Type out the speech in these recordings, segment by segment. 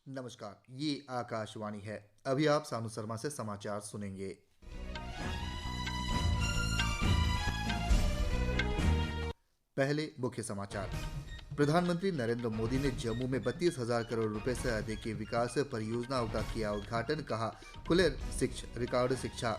नमस्कार, ये आकाशवाणी है। अभी आप सानू शर्मा से समाचार सुनेंगे। पहले मुख्य समाचार। प्रधानमंत्री नरेंद्र मोदी ने जम्मू में 32,000 करोड़ रुपए से अधिक की विकास परियोजनाओं का किया उद्घाटन। कहा, खुले रिकॉर्ड शिक्षा।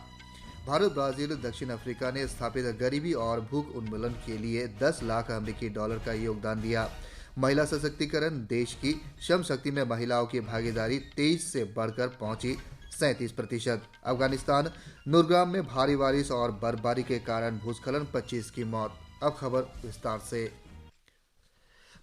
भारत, ब्राजील, दक्षिण अफ्रीका ने स्थापित गरीबी और भूख उन्मूलन के लिए 10 लाख अमेरिकी डॉलर का योगदान दिया। महिला सशक्तिकरण। देश की श्रम शक्ति में महिलाओं की भागीदारी 23 से बढ़कर पहुंची 37%। अफगानिस्तान, नूरग्राम में भारी बारिश और बर्फबारी के कारण भूस्खलन, 25 की मौत। अब खबर विस्तार से।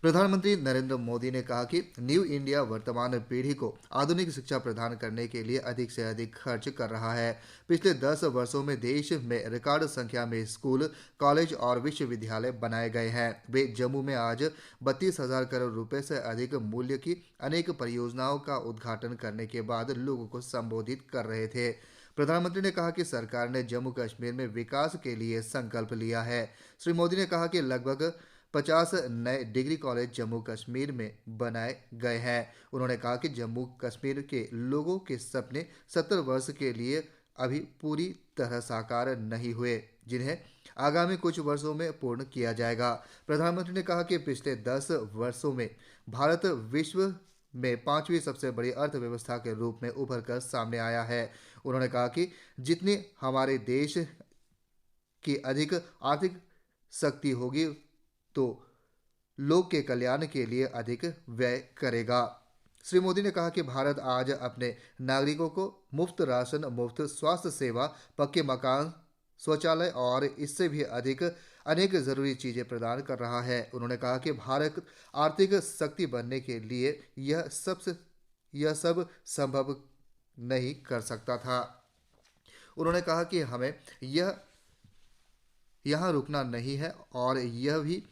प्रधानमंत्री नरेंद्र मोदी ने कहा कि न्यू इंडिया वर्तमान पीढ़ी को आधुनिक शिक्षा प्रदान करने के लिए अधिक से अधिक खर्च कर रहा है। पिछले 10 वर्षों में देश में रिकॉर्ड संख्या में स्कूल, कॉलेज और विश्वविद्यालय बनाए गए हैं। वे जम्मू में आज 32,000 करोड़ रुपए से अधिक मूल्य की अनेक परियोजनाओं का उद्घाटन करने के बाद लोगों को संबोधित कर रहे थे। प्रधानमंत्री ने कहा कि सरकार ने जम्मू कश्मीर में विकास के लिए संकल्प लिया है। श्री मोदी ने कहा कि लगभग 50 नए डिग्री कॉलेज जम्मू कश्मीर में बनाए गए हैं। उन्होंने कहा कि जम्मू कश्मीर के लोगों के सपने 70 वर्ष के लिए अभी पूरी तरह साकार नहीं हुए, जिन्हें आगामी कुछ वर्षों में पूर्ण किया जाएगा। प्रधानमंत्री ने कहा कि पिछले 10 वर्षों में भारत विश्व में 5वीं सबसे बड़ी अर्थव्यवस्था के रूप में उभर कर सामने आया है। उन्होंने कहा कि जितनी हमारे देश की अधिक आर्थिक शक्ति होगी तो लोग के कल्याण के लिए अधिक व्यय करेगा। श्री मोदी ने कहा कि भारत आज अपने नागरिकों को मुफ्त राशन, मुफ्त स्वास्थ्य सेवा, पक्के मकान, शौचालय और इससे भी अधिक अनेक जरूरी चीजें प्रदान कर रहा है। उन्होंने कहा कि भारत आर्थिक शक्ति बनने के लिए यह सब संभव नहीं कर सकता था। उन्होंने कहा कि हमें यहाँ रुकना नहीं है और यह भी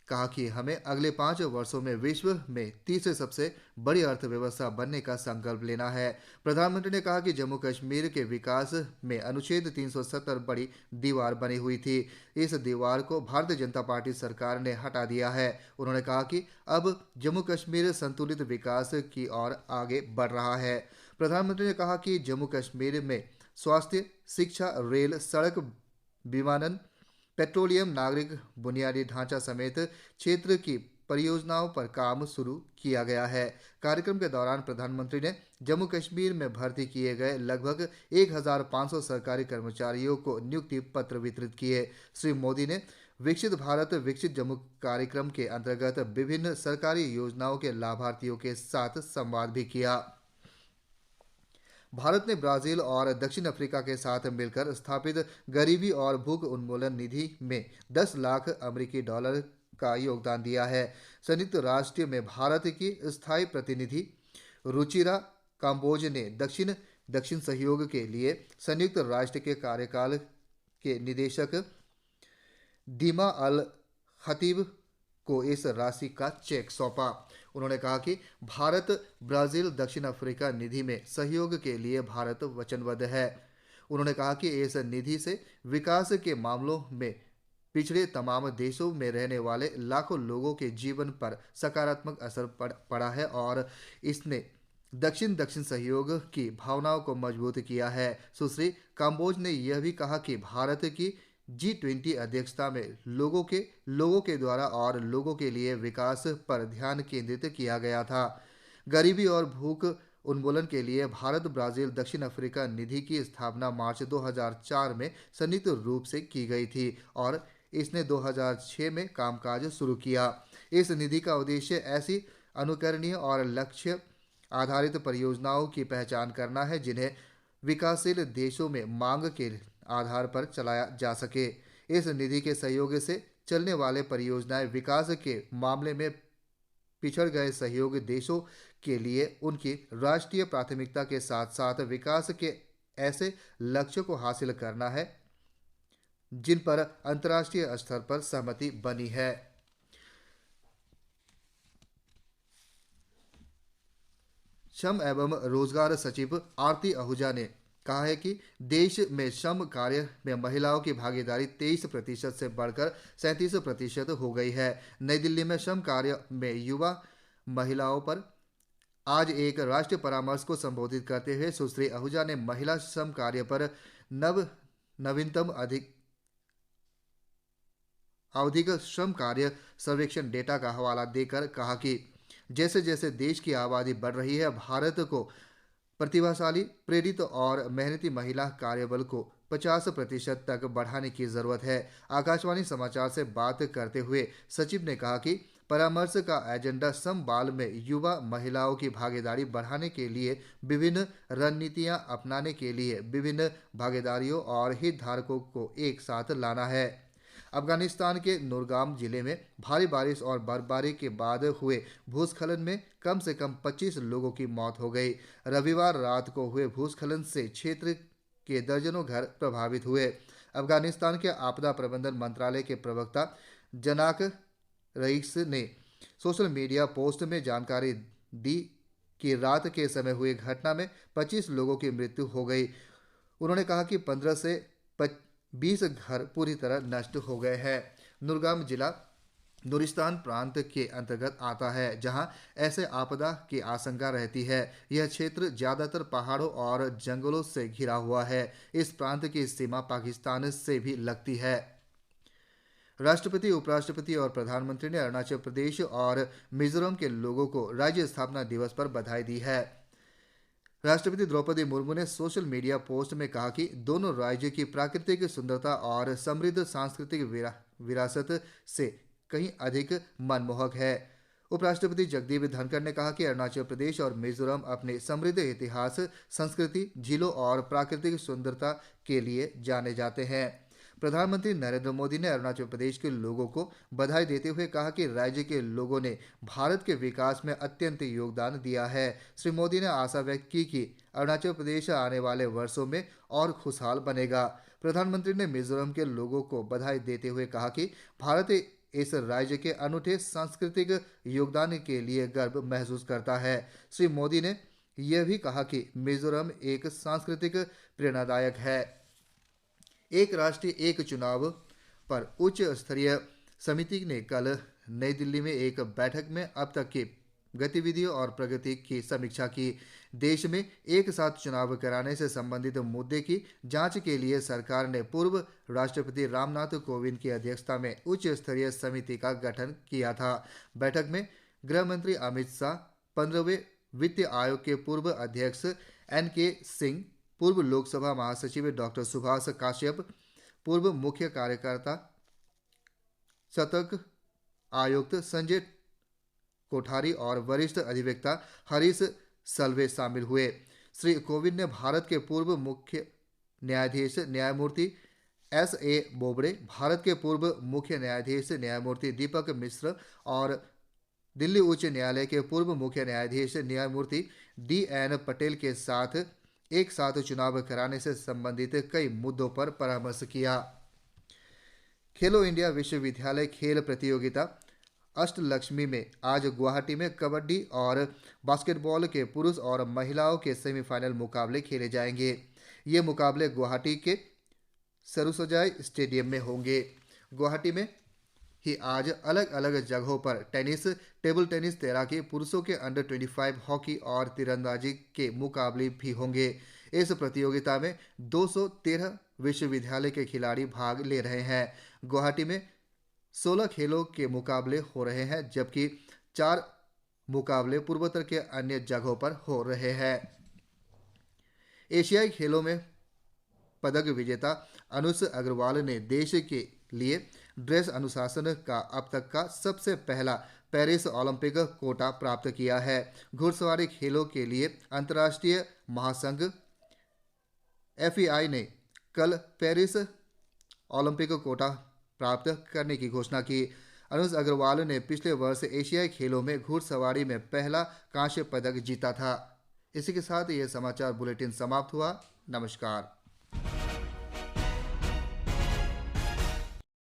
कहा कि हमें अगले 5 वर्षों में विश्व में तीसरे सबसे बड़ी अर्थव्यवस्था बनने का संकल्प लेना है। प्रधानमंत्री ने कहा कि जम्मू कश्मीर के विकास में अनुच्छेद 370 बड़ी दीवार बनी हुई थी। इस दीवार को भारतीय जनता पार्टी सरकार ने हटा दिया है। उन्होंने कहा कि अब जम्मू कश्मीर संतुलित विकास की ओर आगे बढ़ रहा है। प्रधानमंत्री ने कहा कि जम्मू कश्मीर में स्वास्थ्य, शिक्षा, रेल, सड़क, विमानन, पेट्रोलियम, नागरिक बुनियादी ढांचा समेत क्षेत्र की परियोजनाओं पर काम शुरू किया गया है। कार्यक्रम के दौरान प्रधानमंत्री ने जम्मू कश्मीर में भर्ती किए गए लगभग 1,500 सरकारी कर्मचारियों को नियुक्ति पत्र वितरित किए। श्री मोदी ने विकसित भारत विकसित जम्मू कार्यक्रम के अंतर्गत विभिन्न सरकारी योजनाओं के लाभार्थियों के साथ संवाद भी किया। भारत ने ब्राजील और दक्षिण अफ्रीका के साथ मिलकर स्थापित गरीबी और भूख उन्मूलन निधि में 10 लाख अमेरिकी डॉलर का योगदान दिया है। संयुक्त राष्ट्र में भारत की स्थायी प्रतिनिधि रुचिरा काम्बोज ने दक्षिण सहयोग के लिए संयुक्त राष्ट्र के कार्यकाल के निदेशक दीमा अल खतीब को इस राशि का चेक सौंपा। उन्होंने कहा कि भारत, ब्राजील, दक्षिण अफ्रीका निधि में सहयोग के लिए भारत वचनबद्ध है। उन्होंने कहा कि इस निधि से विकास के मामलों में पिछड़े तमाम देशों में रहने वाले लाखों लोगों के जीवन पर सकारात्मक असर पड़ा है और इसने दक्षिण सहयोग की भावनाओं को मजबूत किया है। सुश्री काम्बोज ने यह भी कहा कि भारत की G20 अध्यक्षता में लोगों के द्वारा और लोगों के लिए विकास पर ध्यान केंद्रित किया गया था। गरीबी और भूख उन्मूलन के लिए भारत, ब्राजील, दक्षिण अफ्रीका निधि की स्थापना मार्च 2004 में संयुक्त रूप से की गई थी और इसने 2006 में कामकाज शुरू किया। इस निधि का उद्देश्य ऐसी अनुकरणीय और लक्ष्य आधारित परियोजनाओं की पहचान करना है जिन्हें विकासशील देशों में मांग के आधार पर चलाया जा सके। इस निधि के सहयोग से चलने वाले परियोजनाएं विकास के मामले में पिछड़ गए सहयोगी देशों के लिए उनकी राष्ट्रीय प्राथमिकता के साथ साथ विकास के ऐसे लक्ष्यों को हासिल करना है जिन पर अंतर्राष्ट्रीय स्तर पर सहमति बनी है। श्रम एवं रोजगार सचिव आरती आहूजा ने कहा है कि देश में श्रम कार्य में महिलाओं की भागीदारी 23% से बढ़कर 37% हो गई है। नई दिल्ली में श्रम कार्य में युवा महिलाओं पर आज एक राष्ट्रीय परामर्श को संबोधित करते हुए सुश्री आहूजा ने महिला श्रम कार्य पर नवीनतम आवधिक श्रम कार्य सर्वेक्षण डेटा का हवाला देकर कहा कि जैसे जैसे देश की आबादी बढ़ रही है, भारत को प्रतिभाशाली, प्रेरित और मेहनती महिला कार्यबल को 50% तक बढ़ाने की जरूरत है। आकाशवाणी समाचार से बात करते हुए सचिव ने कहा कि परामर्श का एजेंडा समबाल में युवा महिलाओं की भागीदारी बढ़ाने के लिए विभिन्न रणनीतियां अपनाने के लिए विभिन्न भागीदारियों और हितधारकों को एक साथ लाना है। अफगानिस्तान के नूरगाम जिले में भारी बारिश और बर्फबारी के बाद हुए भूस्खलन में कम से कम 25 लोगों की मौत हो गई। रविवार रात को हुए भूस्खलन से क्षेत्र के दर्जनों घर प्रभावित हुए। अफगानिस्तान के आपदा प्रबंधन मंत्रालय के प्रवक्ता जनाक रईस ने सोशल मीडिया पोस्ट में जानकारी दी कि रात के समय हुई घटना में 25 लोगों की मृत्यु हो गई। उन्होंने कहा कि 15 से 20 घर पूरी तरह नष्ट हो गए हैं। नूरगाम जिला नूरिस्तान प्रांत के अंतर्गत आता है, जहां ऐसे आपदा की आशंका रहती है। यह क्षेत्र ज्यादातर पहाड़ों और जंगलों से घिरा हुआ है। इस प्रांत की सीमा पाकिस्तान से भी लगती है। राष्ट्रपति, उपराष्ट्रपति और प्रधानमंत्री ने अरुणाचल प्रदेश और मिजोरम के लोगों को राज्य स्थापना दिवस पर बधाई दी है। राष्ट्रपति द्रौपदी मुर्मू ने सोशल मीडिया पोस्ट में कहा कि दोनों राज्यों की प्राकृतिक सुंदरता और समृद्ध सांस्कृतिक विरासत से कहीं अधिक मनमोहक है। उपराष्ट्रपति जगदीप धनखड़ ने कहा कि अरुणाचल प्रदेश और मिजोरम अपने समृद्ध इतिहास, संस्कृति, झीलों और प्राकृतिक सुंदरता के लिए जाने जाते हैं। प्रधानमंत्री नरेंद्र मोदी ने अरुणाचल प्रदेश के लोगों को बधाई देते हुए कहा कि राज्य के लोगों ने भारत के विकास में अत्यंत योगदान दिया है। श्री मोदी ने आशा व्यक्त की कि अरुणाचल प्रदेश आने वाले वर्षों में और खुशहाल बनेगा। प्रधानमंत्री ने मिजोरम के लोगों को बधाई देते हुए कहा कि भारत इस राज्य के अनूठे सांस्कृतिक योगदान के लिए गर्व महसूस करता है। श्री मोदी ने यह भी कहा कि मिजोरम एक सांस्कृतिक प्रेरणादायक है। एक राष्ट्र एक चुनाव पर उच्च स्तरीय समिति ने कल नई दिल्ली में एक बैठक में अब तक की गतिविधियों और प्रगति की समीक्षा की। देश में एक साथ चुनाव कराने से संबंधित मुद्दे की जांच के लिए सरकार ने पूर्व राष्ट्रपति रामनाथ कोविंद की अध्यक्षता में उच्च स्तरीय समिति का गठन किया था। बैठक में गृह मंत्री अमित शाह, 15वें वित्त आयोग के पूर्व अध्यक्ष NK सिंह, पूर्व लोकसभा महासचिव डॉ सुभाष काश्यप, पूर्व मुख्य कार्यकर्ता सतर्क आयुक्त संजय कोठारी और वरिष्ठ अधिवक्ता हरीश सल्वे शामिल हुए। श्री कोविंद ने भारत के पूर्व मुख्य न्यायाधीश न्यायमूर्ति SA बोबड़े, भारत के पूर्व मुख्य न्यायाधीश न्यायमूर्ति दीपक मिश्र और दिल्ली उच्च न्यायालय के पूर्व मुख्य न्यायाधीश न्यायमूर्ति DN पटेल के साथ एक साथ चुनाव कराने से संबंधित कई मुद्दों पर परामर्श किया। खेलो इंडिया विश्वविद्यालय खेल प्रतियोगिता अष्टलक्ष्मी में आज गुवाहाटी में कबड्डी और बास्केटबॉल के पुरुष और महिलाओं के सेमीफाइनल मुकाबले खेले जाएंगे। ये मुकाबले गुवाहाटी के सरुसजाई स्टेडियम में होंगे। गुवाहाटी में ही आज अलग अलग जगहों पर टेनिस, टेबल टेनिस, तैराकी, पुरुषों के अंडर 25 हॉकी और तीरंदाजी के मुकाबले भी होंगे। इस प्रतियोगिता में 213 विश्वविद्यालय के खिलाड़ी भाग ले रहे हैं। गुवाहाटी में 16 खेलों के मुकाबले हो रहे हैं, जबकि 4 मुकाबले पूर्वोत्तर के अन्य जगहों पर हो रहे हैं। एशियाई खेलों में पदक विजेता अनुष अग्रवाल ने देश के लिए ड्रेस अनुशासन का अब तक का सबसे पहला पेरिस ओलंपिक कोटा प्राप्त किया है। घुड़सवारी खेलों के लिए अंतर्राष्ट्रीय महासंघ FEI ने कल पेरिस ओलंपिक कोटा प्राप्त करने की घोषणा की। अनुज अग्रवाल ने पिछले वर्ष एशियाई खेलों में घुड़सवारी में पहला कांस्य पदक जीता था। इसी के साथ ये समाचार बुलेटिन समाप्त हुआ। नमस्कार।